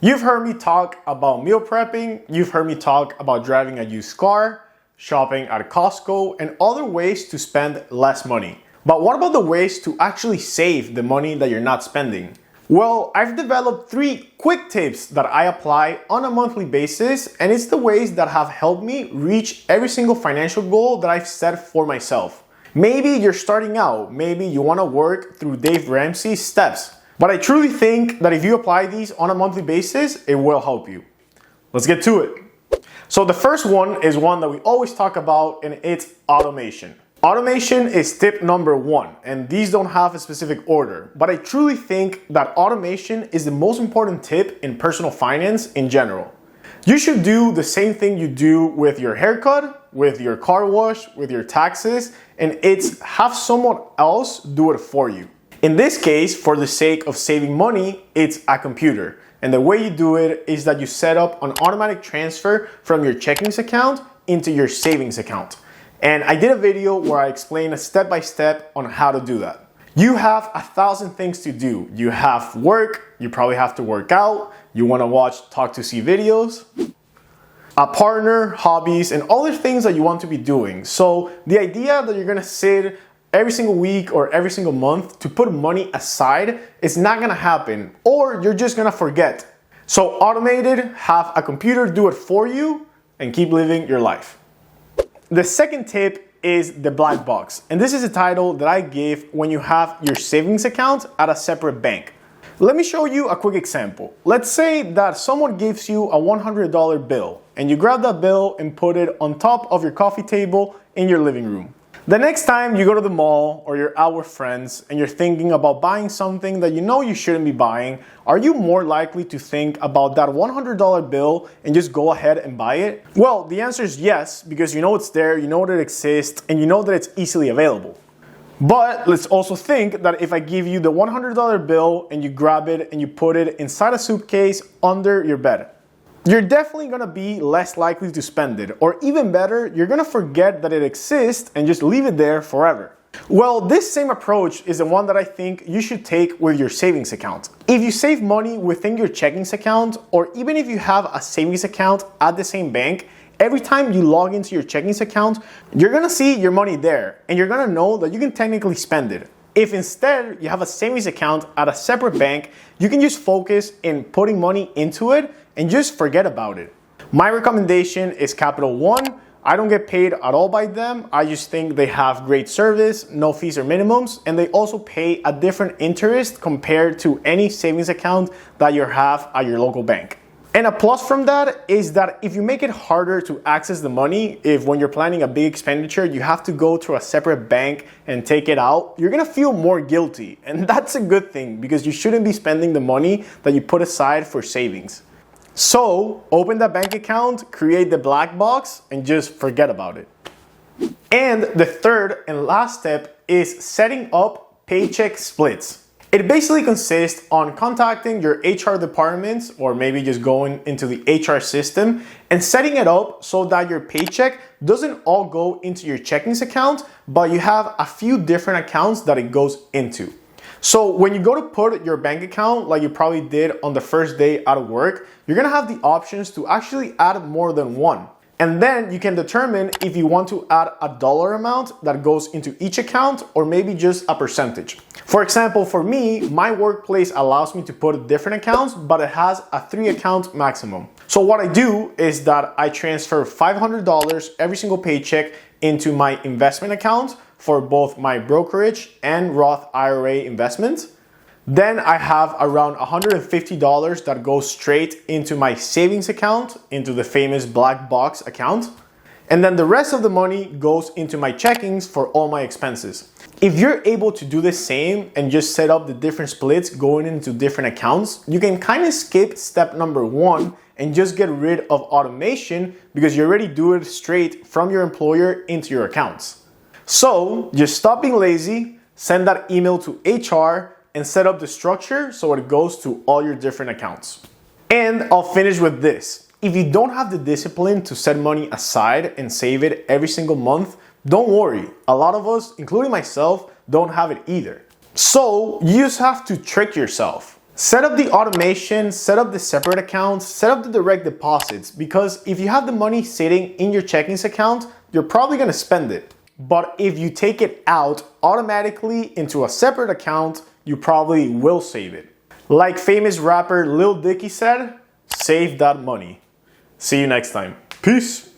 You've heard me talk about meal prepping, you've heard me talk about driving a used car, shopping at Costco, and other ways to spend less money. But what about the ways to actually save the money that you're not spending? Well, I've developed 3 quick tips that I apply on a monthly basis, and it's the ways that have helped me reach every single financial goal that I've set for myself. Maybe you're starting out, maybe you want to work through Dave Ramsey's steps. But I truly think that if you apply these on a monthly basis, it will help you. Let's get to it. So the first one is one that we always talk about, and it's automation. Automation is tip number 1, and these don't have a specific order, but I truly think that automation is the most important tip in personal finance in general. You should do the same thing you do with your haircut, with your car wash, with your taxes, and it's have someone else do it for you. In this case, for the sake of saving money, it's a computer. And the way you do it is that you set up an automatic transfer from your checkings account into your savings account. And I did a video where I explain a step-by-step on how to do that. You have 1,000 things to do. You have work, you probably have to work out, you want to watch Talk to See videos, a partner, hobbies, and other things that you want to be doing. So the idea that you're going to sit every single week or every single month to put money aside is not gonna happen, or you're just gonna forget. So automate it, have a computer do it for you, and keep living your life. The second tip is the black box. And this is a title that I give when you have your savings account at a separate bank. Let me show you a quick example. Let's say that someone gives you a $100 bill, and you grab that bill and put it on top of your coffee table in your living room. The next time you go to the mall or you're out with friends and you're thinking about buying something that you know you shouldn't be buying, are you more likely to think about that $100 bill and just go ahead and buy it? Well, the answer is yes, because you know it's there, you know that it exists, and you know that it's easily available. But let's also think that if I give you the $100 bill and you grab it and you put it inside a suitcase under your bed, you're definitely gonna be less likely to spend it, or even better, you're gonna forget that it exists and just leave it there forever. Well, this same approach is the one that I think you should take with your savings account. If you save money within your checkings account, or even if you have a savings account at the same bank, every time you log into your checkings account, you're gonna see your money there, and you're gonna know that you can technically spend it. If instead you have a savings account at a separate bank, you can just focus in putting money into it and just forget about it. My recommendation is Capital One. I don't get paid at all by them. I just think they have great service, no fees or minimums, and they also pay a different interest compared to any savings account that you have at your local bank. And a plus from that is that if you make it harder to access the money, if when you're planning a big expenditure, you have to go to a separate bank and take it out, you're gonna feel more guilty. And that's a good thing, because you shouldn't be spending the money that you put aside for savings. So open that bank account, create the black box, and just forget about it. And the third and last step is setting up paycheck splits. It basically consists on contacting your HR departments, or maybe just going into the HR system and setting it up so that your paycheck doesn't all go into your checkings account, but you have a few different accounts that it goes into. So when you go to put your bank account, like you probably did on the first day out of work, you're gonna have the options to actually add more than one. And then you can determine if you want to add a dollar amount that goes into each account, or maybe just a percentage. For example, for me, my workplace allows me to put different accounts, but it has a 3-account maximum. So what I do is that I transfer $500 every single paycheck into my investment account for both my brokerage and Roth IRA investments. Then I have around $150 that goes straight into my savings account, into the famous black box account. And then the rest of the money goes into my checkings for all my expenses. If you're able to do the same and just set up the different splits going into different accounts, you can kind of skip step number 1 and just get rid of automation, because you already do it straight from your employer into your accounts. So just stop being lazy, send that email to HR, and set up the structure so it goes to all your different accounts. And I'll finish with this. If you don't have the discipline to set money aside and save it every single month, don't worry. A lot of us, including myself, don't have it either. So you just have to trick yourself. Set up the automation, set up the separate accounts, set up the direct deposits, because if you have the money sitting in your checkings account, you're probably gonna spend it. But if you take it out automatically into a separate account, you probably will save it. Like famous rapper Lil Dicky said, save that money. See you next time. Peace.